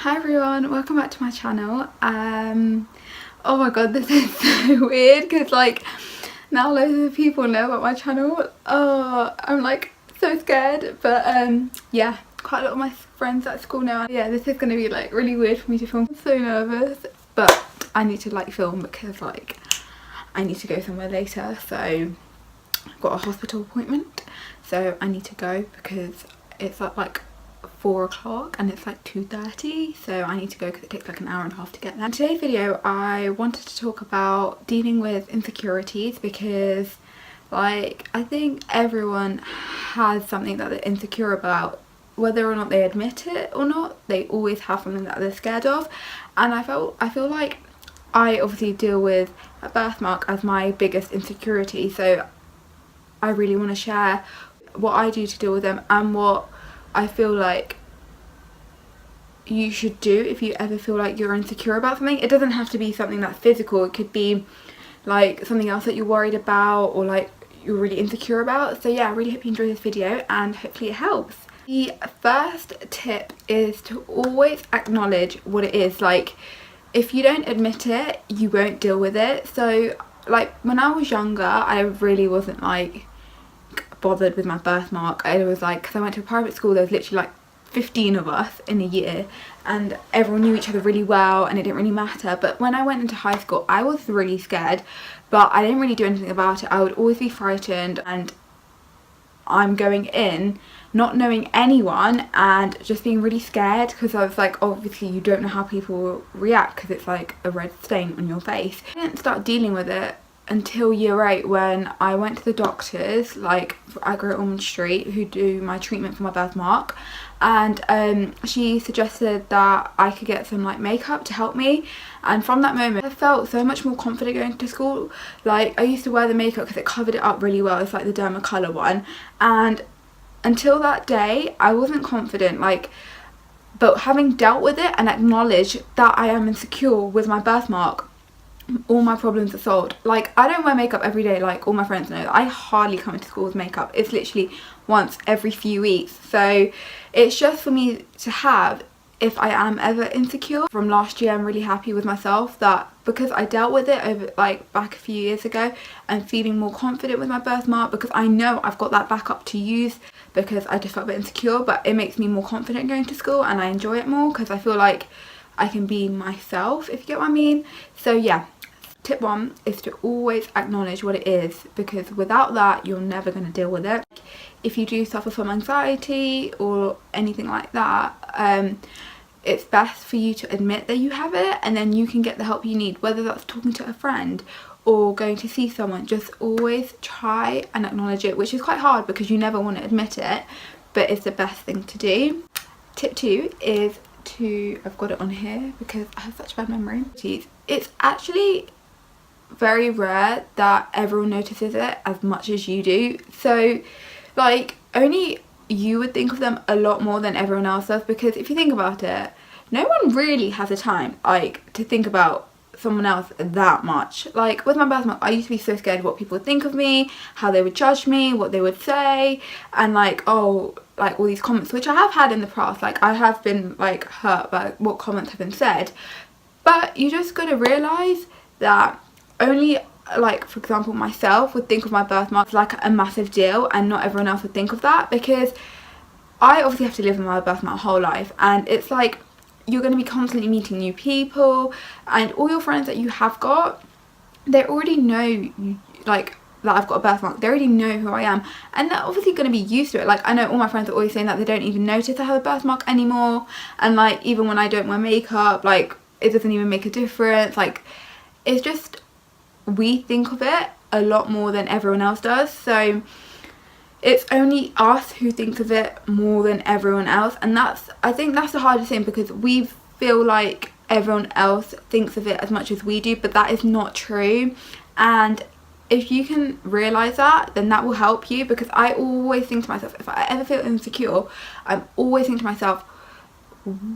Hi everyone, welcome back to my channel. Oh my god, this is so weird because like now loads of people know about my channel. Oh, I'm like so scared, but yeah, quite a lot of my friends at school now. Yeah, this is gonna be like really weird for me to film. I'm so nervous, but I need to like film because like I need to go somewhere later. So I've got a hospital appointment, so I need to go because it's at like 4 o'clock and it's like 2:30, so I need to go because it takes like an hour and a half to get there. In today's video I wanted to talk about dealing with insecurities because like I think everyone has something that they're insecure about, whether or not they admit it or not. They always have something that they're scared of, and I feel like I obviously deal with a birthmark as my biggest insecurity, so I really want to share what I do to deal with them and what I feel like you should do if you ever feel like you're insecure about something. It doesn't have to be something that's physical. It could be like something else that you're worried about or like you're really insecure about. So yeah, I really hope you enjoy this video and hopefully it helps. The first tip is to always acknowledge what it is. Like if you don't admit it, you won't deal with it. So like when I was younger, I really wasn't like bothered with my birthmark. I was like, because I went to a private school, there was literally like 15 of us in a year and everyone knew each other really well and it didn't really matter. But when I went into high school, I was really scared, but I didn't really do anything about it. I would always be frightened, and I'm going in not knowing anyone and just being really scared because I was like, obviously you don't know how people will react because it's like a red stain on your face. I didn't start dealing with it until year 8 when I went to the doctors like at Great Ormond Street who do my treatment for my birthmark, and she suggested that I could get some like makeup to help me, and from that moment I felt so much more confident going to school. Like I used to wear the makeup because it covered it up really well. It's like the Dermacolour one, and until that day I wasn't confident, like, but having dealt with it and acknowledged that I am insecure with my birthmark, all my problems are solved. Like I don't wear makeup every day, like all my friends know. I hardly come into school with makeup. It's literally once every few weeks. So it's just for me to have if I am ever insecure. From last year I'm really happy with myself that because I dealt with it over like back a few years ago, I'm feeling more confident with my birthmark because I know I've got that backup to use, because I just felt a bit insecure, but it makes me more confident going to school and I enjoy it more because I feel like I can be myself, if you get what I mean. So yeah, tip 1 is to always acknowledge what it is, because without that you're never going to deal with it. If you do suffer from anxiety or anything like that, it's best for you to admit that you have it, and then you can get the help you need, whether that's talking to a friend or going to see someone. Just always try and acknowledge it, which is quite hard because you never want to admit it, but it's the best thing to do. Tip 2 is I've got it on here because I have such bad memory. It's actually very rare that everyone notices it as much as you do. So like only you would think of them a lot more than everyone else does, because if you think about it, no one really has the time like to think about someone else that much. Like with my birthmark, I used to be so scared of what people would think of me, how they would judge me, what they would say, and like, oh, like all these comments, which I have had in the past. Like I have been like hurt by what comments have been said, but you just got to realise that only, like for example myself, would think of my birthmark as like a massive deal, and not everyone else would think of that, because I obviously have to live with my birthmark my whole life, and it's like you're going to be constantly meeting new people, and all your friends that you have got, they already know you, like that I've got a birthmark. They already know who I am, and they're obviously going to be used to it. Like I know all my friends are always saying that they don't even notice I have a birthmark anymore, and like even when I don't wear makeup, like it doesn't even make a difference. Like it's just, we think of it a lot more than everyone else does. So it's only us who thinks of it more than everyone else, and I think that's the hardest thing, because we feel like everyone else thinks of it as much as we do, but that is not true. And if you can realise that, then that will help you, because I always think to myself, if I ever feel insecure, I'm always thinking to myself,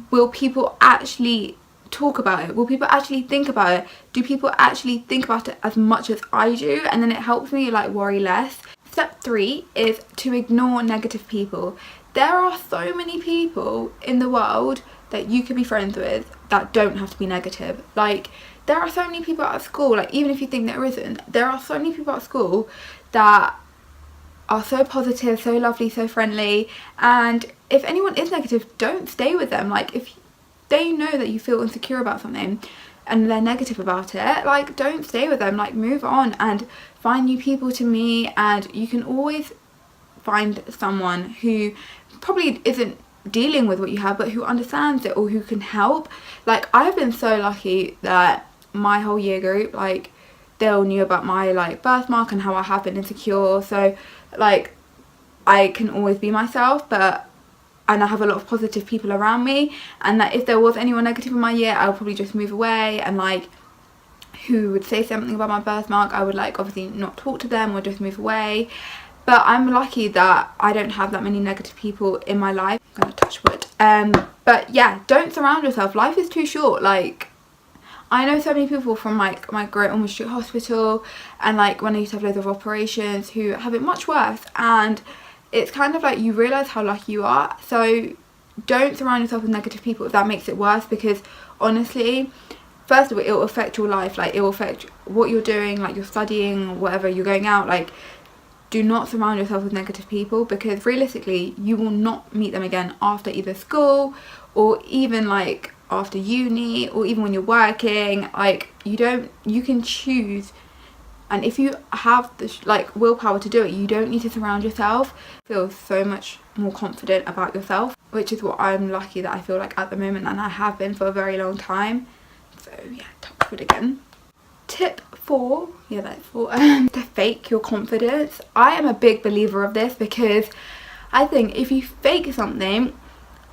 will people actually talk about it? Will people actually think about it? Do people actually think about it as much as I do? And then it helps me like worry less. Step 3 is to ignore negative people. There are so many people in the world that you could be friends with that don't have to be negative. Like, there are so many people at school, like, even if you think there isn't, there are so many people at school that are so positive, so lovely, so friendly, and if anyone is negative, don't stay with them. Like, if they know that you feel insecure about something and they're negative about it, like, don't stay with them. Like, move on and find new people to meet, and you can always find someone who probably isn't dealing with what you have but who understands it or who can help. Like, I've been so lucky that my whole year group, like, they all knew about my like birthmark and how I have been insecure, so like I can always be myself, and I have a lot of positive people around me, and that if there was anyone negative in my year, I would probably just move away, and like who would say something about my birthmark, I would like obviously not talk to them or just move away. But I'm lucky that I don't have that many negative people in my life. I'm gonna touch wood. But yeah, don't surround yourself. Life is too short. Like, I know so many people from like my Great Ormond Street Hospital and like when I used to have loads of operations who have it much worse, and it's kind of like you realise how lucky you are. So don't surround yourself with negative people if that makes it worse, because honestly, first of all, it will affect your life. Like, it will affect what you're doing, like you're studying, whatever, you're going out. Like, do not surround yourself with negative people, because realistically you will not meet them again after either school or even like after uni or even when you're working. Like, you can choose, and if you have the like willpower to do it, you don't need to surround yourself. Feel so much more confident about yourself, which is what I'm lucky that I feel like at the moment, and I have been for a very long time. So yeah, touch wood again. Tip 4, yeah, that's 4, to fake your confidence. I am a big believer of this, because I think if you fake something,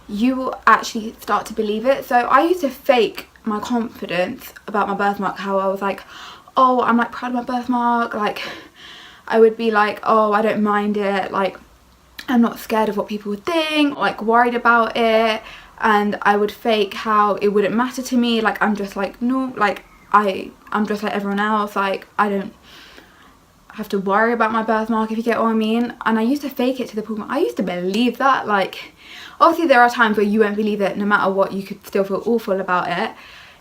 you will actually start to believe it. So I used to fake my confidence about my birthmark, how I was like, oh, I'm like proud of my birthmark, like I would be like, oh, I don't mind it, like I'm not scared of what people would think, like worried about it, and I would fake how it wouldn't matter to me, like I'm just like, no, like I'm just like everyone else, like I don't have to worry about my birthmark, if you get what I mean. And I used to fake it to the point where I used to believe that. Like, obviously there are times where you won't believe it no matter what, you could still feel awful about it.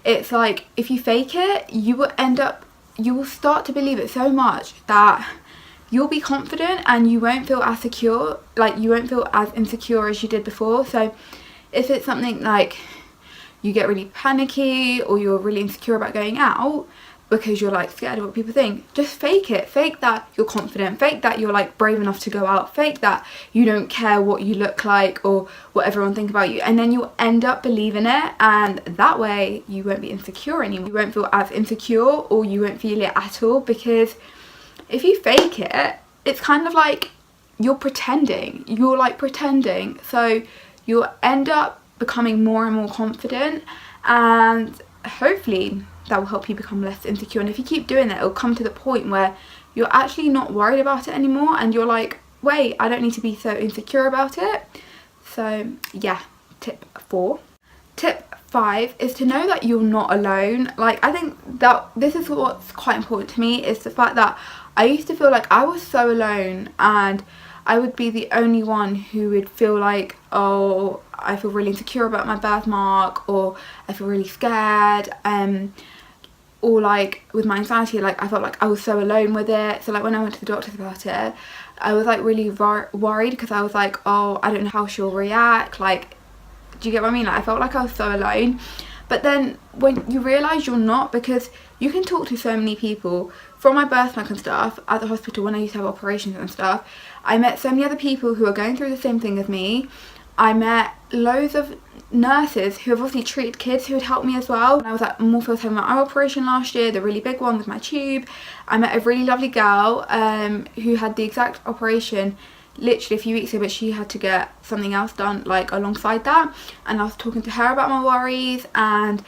It's like, if you fake it, you will start to believe it so much that you'll be confident and you won't feel as secure, like you won't feel as insecure as you did before. So if it's something like you get really panicky or you're really insecure about going out because you're like scared of what people think, just fake it. Fake that you're confident, fake that you're like brave enough to go out, fake that you don't care what you look like or what everyone think about you, and then you'll end up believing it, and that way you won't be insecure anymore. You won't feel as insecure, or you won't feel it at all, because if you fake it, it's kind of like you're pretending, so you'll end up becoming more and more confident, and hopefully that will help you become less insecure. And if you keep doing that, it'll come to the point where you're actually not worried about it anymore, and you're like, wait, I don't need to be so insecure about it. So yeah, tip 4. Tip 5 is to know that you're not alone. Like, I think that this is what's quite important to me, is the fact that I used to feel like I was so alone, and I would be the only one who would feel like, oh, I feel really insecure about my birthmark, or I feel really scared, or like with my anxiety, like I felt like I was so alone with it. So like when I went to the doctors about it, I was like really worried, because I was like, oh, I don't know how she'll react, like, do you get what I mean? Like, I felt like I was so alone. But then when you realise you're not, because you can talk to so many people. From my birthmark and stuff at the hospital, when I used to have operations and stuff, I met so many other people who are going through the same thing as me. I met loads of nurses who have obviously treated kids who had helped me as well. And I was at Morpheus having my eye operation last year, the really big one with my tube. I met a really lovely girl who had the exact operation literally a few weeks ago, but she had to get something else done like alongside that, and I was talking to her about my worries, and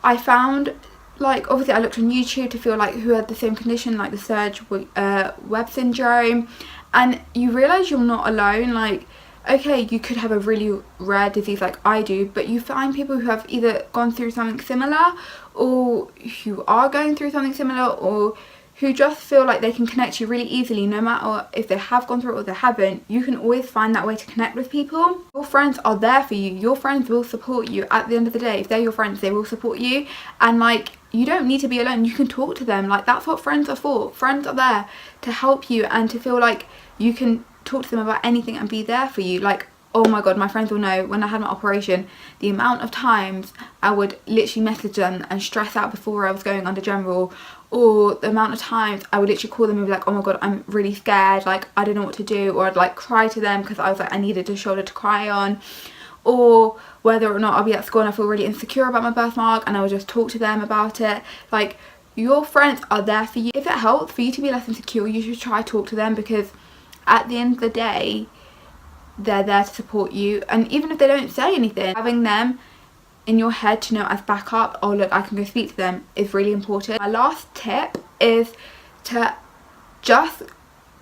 I found, like, obviously I looked on YouTube to feel like who had the same condition, like the Serge Webb syndrome, and you realise you're not alone. Like, okay, you could have a really rare disease like I do, but you find people who have either gone through something similar, or who are going through something similar, or who just feel like they can connect to you really easily, no matter if they have gone through it or they haven't. You can always find that way to connect with people. Your friends are there for you. Your friends will support you. At the end of the day, if they're your friends, they will support you. And like, you don't need to be alone. You can talk to them. Like, that's what friends are for. Friends are there to help you and to feel like you can talk to them about anything and be there for you. Like, oh my god, my friends will know, when I had my operation, the amount of times I would literally message them and stress out before I was going under general, or the amount of times I would literally call them and be like, oh my god, I'm really scared, like I don't know what to do, or I'd like cry to them because I was like, I needed a shoulder to cry on. Or whether or not I'll be at school and I feel really insecure about my birthmark, and I would just talk to them about it. Like, your friends are there for you. If it helps for you to be less insecure, you should try talk to them, because at the end of the day, they're there to support you. And even if they don't say anything, having them in your head to know as backup, oh look, I can go speak to them, is really important. My last tip is to just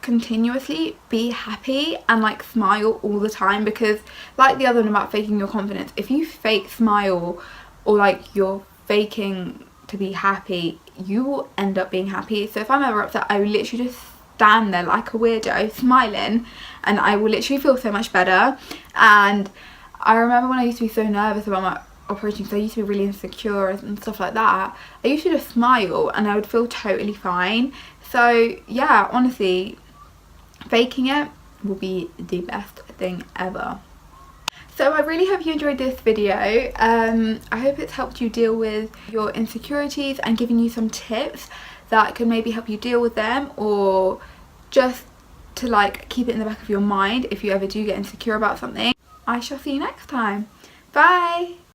continuously be happy and like smile all the time, because like the other one about faking your confidence, if you fake smile or like you're faking to be happy, you will end up being happy. So if I'm ever upset, I will literally just stand there like a weirdo smiling, and I will literally feel so much better. And I remember when I used to be so nervous about my operation, because I used to be really insecure and stuff like that, I used to just smile and I would feel totally fine. So yeah, honestly, faking it will be the best thing ever. So I really hope you enjoyed this video. I hope it's helped you deal with your insecurities and giving you some tips that could maybe help you deal with them, or just to like keep it in the back of your mind if you ever do get insecure about something. I shall see you next time. Bye!